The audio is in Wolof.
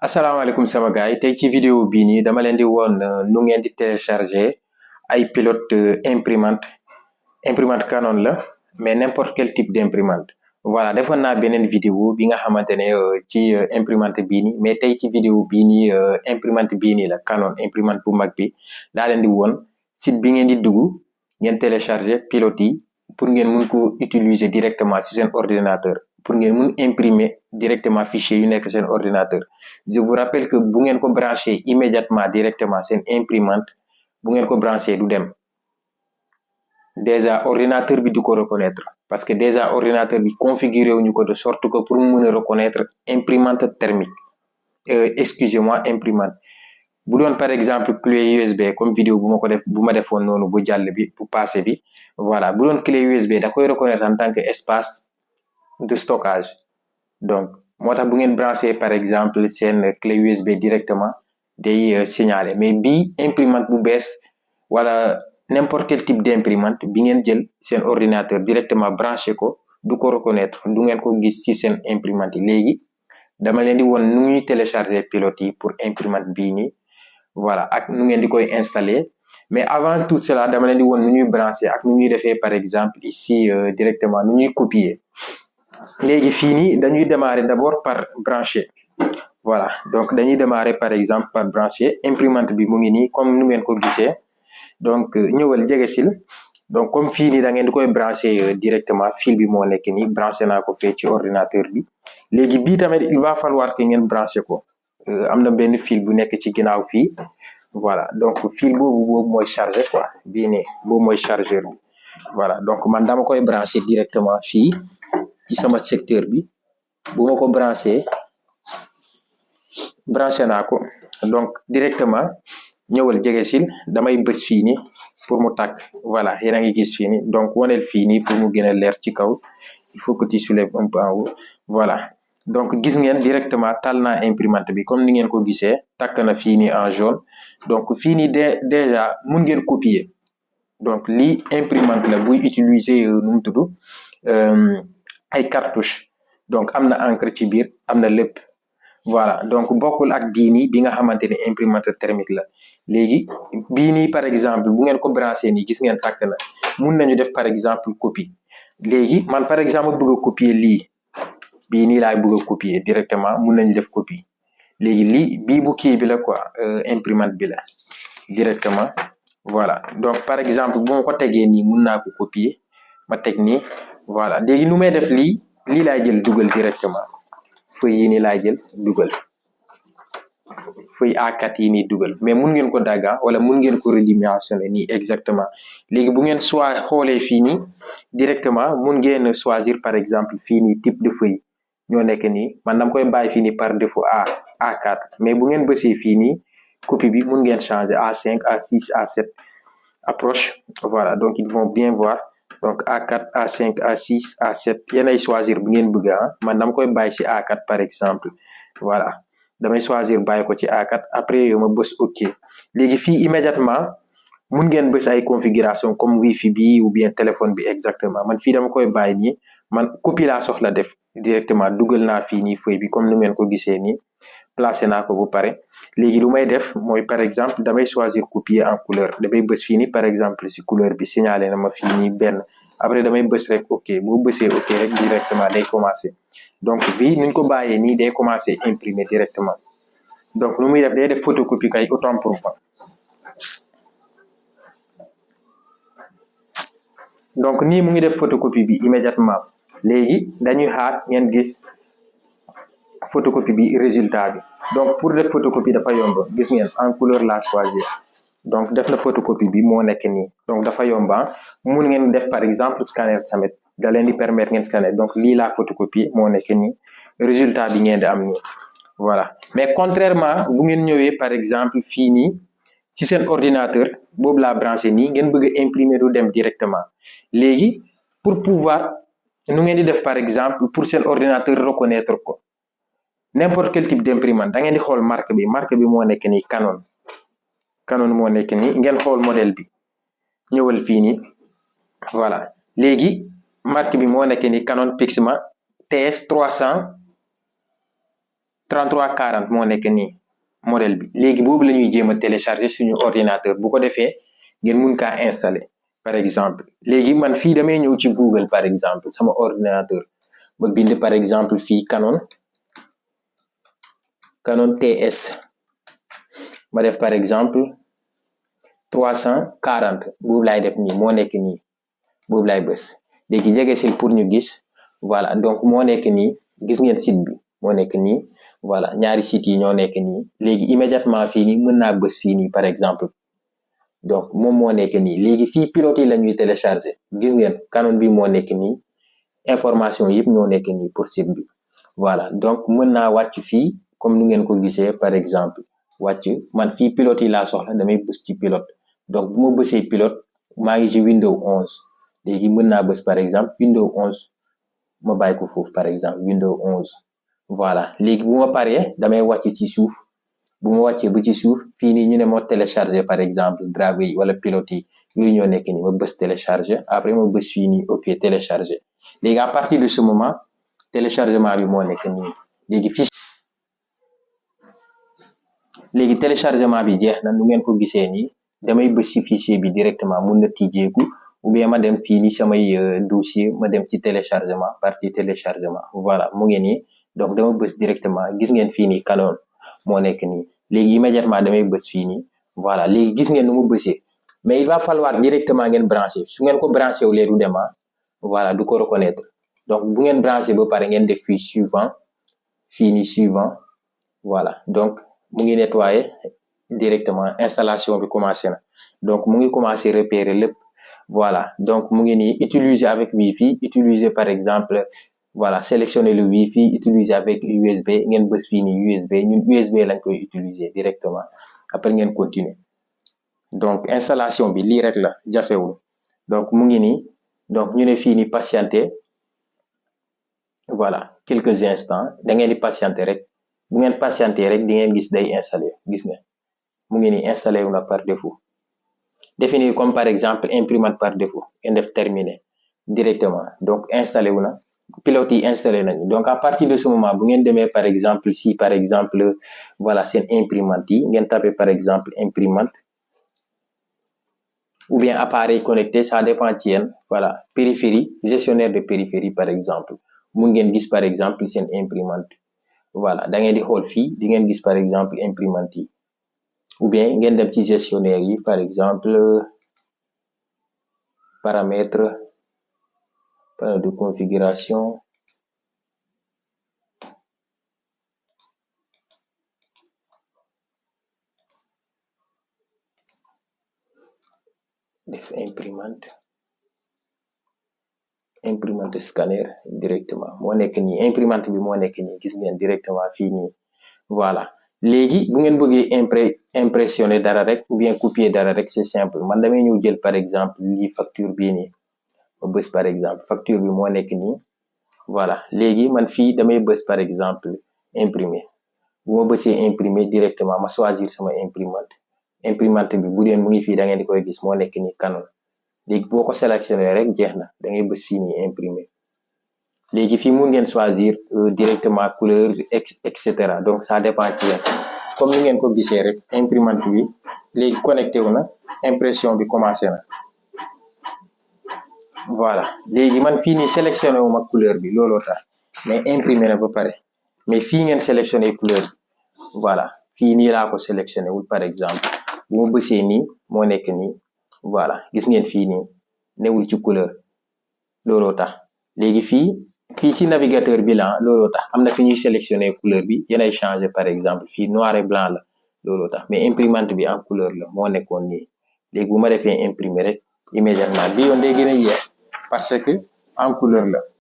asalaamaaleykum sama gars yi tey ci vidéo bii nii dama leen di woon nu ngeen di télécharger ay pilote imprimante Canon la mais n'importe quel type d'imprimante voilà defoon naa beneen vidéo bi nga xamante ne ci imprimante bii nii mais tey ci vidéo bii nii imprimante bii nii la Canon imprimante bu mag bi daa leen di woon site bi ngeen di dugg ngeen télécharger pilote yi pour ngeen mun ko utiliser directement ci seen ordinateur pour ngeen mun imprimer directement fichier yu nekk seen ordinateur je vous rappelle que bu ngeen ko branché immédiatement directement seen imprimante bu ngeen ko branché du dem déjà ordinateur bi du ko reconnaître parce que déjà ordinateur bi configuré wuñu ko de sorte que pour mu mën a reconnaître imprimante thermique excusez-moi imprimante bu doon par exemple clé USB comme vidéo bu ma defoon noonu bu jàll bi bu passé bi voilà bu doon clé USB da koy reconnaître en tant que espace de stockage donc moo tax bu ngeen branché par exemple seen clé USB directement day signaler mais bii imprimante bu bees wala n'importe quel type d'imprimante bi ngeen jël seen ordinateur directement branché ko du ko reconnaître du ngeen ko gis ci seen imprimante yi léegi dama leen di woon nu ñuy télécharger pilote yi pour imprimante bii nii voilà ak nu ngeen di koy installer mais avant tout cela dama leen di woon nu ñuy branché ak nu ñuy defee par exemple ici directement nu ñuy copier léegi fii nii dañuy démarrer d'abord par brancher voilà donc dañuy démarrer par exemple par brancher imprimante bi mu ngi nii comme nu ngeen ko gisee donc ñëwal jege sil donc comme fii nii da ngeen di koy brancher directement fil bi moo nekk nii branché naa ko fee ci ordinateur bi léegi bii tamit il va falloir que ngeen branché ko am na benn fil bu nekk ci ginnaaw fii voilà donc fil boobu mooy chargé quoi bii nii boobu mooy chargeur bi voilà donc man dama koy branché directement fii ci sama secteur bi bu ma ko branché naa ko donc directement ñëwal jege sil damay bës fii nii pour mu tàkk voilà yéen a ngi gis fii nii donc waneel fii nii pour mu gën a leer ci kaw il faut que tu soulèves un peu en haut voilà donc gis ngeen directement tal naa imprimante bi comme ni ngeen ko gisee tàkk na fii nii en jaune donc fii nii déjà mun ngeen copier donc lii imprimante la buy utiliser nu mu tudd ay cartouche donc am na encre ci biir am na lépp voilà donc bokkul ak bii nii bi nga xamante ne imprimante thermique la léegi bii nii par exemple bu ngeen ko branché nii gis ngeen tàkk na mun nañu def par exemple copie léegi man par exemple bëgg a copier lii bii nii laay bëgg a copier directement mun nañu def copie léegi lii bii bu kii bi la quoi imprimante bi la directement voilà donc par exemple bu ma ko tegee nii mun naa ko copier ma teg nii voilà léegi nu may def lii laay jël dugal directement feuille yi nii laay jël dugal feuille A4 yi nii dugal mais mun ngeen ko dagga wala mun ngeen ko redimensionner nii exactement léegi bu ngeen xoolee fii nii directement mun ngeen choisir par exemple fii nii type de feuille ñoo nekk nii man dama koy bàyyi fii nii par défaut A4 mais bu ngeen bësee fii nii copie bi mun ngeen changer A5 A6 A7 approche voilà donc ils vont bien voir donc A4 A5 A6 A7 yéenay choisir bu ngeen bëgg man dama koy bàyyi ci A4 par exemple voilà damay choisir bàyyi ko ci A4 après ma bës OK léegi fii immédiatement mun ngeen bës ay configuration comme wifi bi ou bien téléphone bi exactement man fii dama koy bàyyi nii man copie laa soxla def directement dugal naa fii nii feuille bi comme nu ngeen ko gisee nii placé naa ko bu pare léegi lu may def mooy par exemple damay choisir copier en couleur damay bës fii nii par exemple si couleur bi signalé na ma fii nii benn après damay bës rek OK boo bësee OK rek directement day commencé donc bii nuñ ko bàyyee nii day commencé imprimer directement donc lu muy def day def photocopie kay autant pour moi donc nii mu ngi def photocopie bi immédiatement léegi dañuy xaar ngeen gis photocopie bi résultat bi donc pour def photocopie dafa yomb gis ngeen en couleur la choisir donc def na photocopie bi moo nekk nii donc dafa yomba mun ngeen def par exemple scanner tamit da leen di permettre ngeen scanner donc lii la photocopie moo nekk nii résultat bi ngeen di am nii voilà mais contrairement bu ngeen ñëwee par exemple fii nii ci seen ordinateur boobu laa branché nii ngeen bëgg a imprimer du dem directement léegi pour pouvoir nu ngeen di def par exemple pour seen ordinateur reconnaître ko n'importe quel type d'imprimante da ngeen di xool marque bi moo nekk nii Canon moo nekk nii ngeen xool modèle bi ñëwal fii nii voilà léegi marque bi moo nekk nii Canon Pixma TS 300 3340 moo nekk nii modèle bi léegi boobu la ñuy jéem a télécharger suñu ordinateur bu ko defee ngeen mun kaa installer par exemple léegi man fii damay ñëw ci Google par exemple sama ordinateur ma bind par exemple fii Canon TS ma def par exemple 340 boobu laay def nii moo nekk nii boobu laay bës léegi jege sil pour ñu gis voilà donc moo nekk nii gis ngeen site bi moo nekk nii voilà ñaari sites yi ñoo nekk nii léegi immédiatement fii nii mën naa bës fii nii par exemple donc moom moo nekk nii léegi fii pilote yi la ñuy télécharger gis ngeen Canon bi moo nekk nii information yëpp ñoo nekk nii pour site bi voilà donc mën naa wàcc fii comme nu ngeen ko gisee par exemple wàcc man fii pilote yi laa soxla damay bës ci pilote donc bu ma bësee pilote maa ngi ci Windows 11 léegi mën naa bës par exemple Windows 11 ma bàyyi ko foofu par exemple Windows 11 voilà léegi bu ma paree damay wàcc ci suuf bu ma wàccee ba ci suuf fii nii ñu ne moo télécharger par exemple driver yi wala pilote yi yooyu ñoo nekk nii ma bës télécharger après ma bës fii nii ok télécharger léegi à partir de ce moment téléchargement bi moo nekk nii léegi téléchargement bi jeex na nu ngeen ko gisee nii damay bës ci fichier bi directement mun na tijjeeku ou bien ma dem fii nii samay dossier ma dem ci téléchargement partie téléchargement voilà mu ngi nii donc dama bës directement gis ngeen fii nii Canon moo nekk nii léegi immédiatement damay bës fii nii voilà léegi gis ngeen nu mu bësee mais il va falloir directement ngeen branché su ngeen ko branché wu lee du dema voilà du ko reconnaître donc bu ngeen branché ba pare ngeen def fii suivant fii nii suivant voilà donc mu ngi nettoyé directement installation bi commencé na donc mu ngi commencé repérer lépp voilà donc mu ngi nii utiliser avec Wi-Fi utiliser par exemple voilà sélectionner le Wi-Fi utiliser avec USB ngeen bës fii nii USB ñun USB lañ koy utiliser directement après ngeen continuer donc installation bi lii rek la jafewul donc mu ngi nii donc ñu ne fii nii patienter voilà quelques instants da ngeen di patienter rek bu ngeen patienter rek di ngeen gis day installé gis nga mu ngi nii installé wu na par défaut définir comme par exemple imprimante par défaut ngeen def terminer directement donc installé wu na pilote yi installé nañu donc à partir de ce moment bu ngeen demee par exemple si par exemple voilà seen imprimante yi ngeen tapé par exemple imprimante ou bien appareil connecté ça dépend ci yéen voilà périphérie gestionnaire de périphérie par exemple mun ngeen gis par exemple seen imprimante voilà da ngeen di xool fii di ngeen gis par exemple imprimante yi ou bien ngeen dem ci gestionnaire yi par exemple paramètres de configuration def imprimante scanner directement moo nekk nii imprimante bi moo nekk nii gis ngeen directement fii nii voilà léegi bu ngeen bëggee impressionner dara rek ou bien copier dara rek c'est simple man damay ñëw jël par exemple lii facture bii nii ma bës par exemple facture bi moo nekk nii voilà léegi man fii damay bës par exemple imprimer bu ma bësee imprimer directement ma choisir sama imprimante bi bu deen mu ngi fii da ngeen di koy gis moo nekk nii Canon léegi boo ko sélectionné rek jeex na da ngay bës fii nii imprimer léegi fii mun ngeen choisir directement couleur et cetera donc ça dépend ci yéen comme ni ngeen ko gisee rek imprimante bi léegi connecté wu na impression bi commencé na voilà léegi man fii nii sélectionné wu ma couleur bi looloo tax mais imprimé na ba pare mais fii ngeen sélectionné couleur bi voilà fii nii laa ko sélectionné wul par exemple bu ma bësee nii moo nekk nii voilà gis ngeen fii nii newul ci couleur looloo tax léegi fii ci navigateur bi la looloo tax am na fi ñuy sélectionné couleur bi yenay changé par exemple fii noir et blanc la looloo tax mais imprimante bi en couleur la moo nekkoon nii léegi bu ma defee imprimer rek immédiatement bi yoon day gën a yéex parce que en couleur la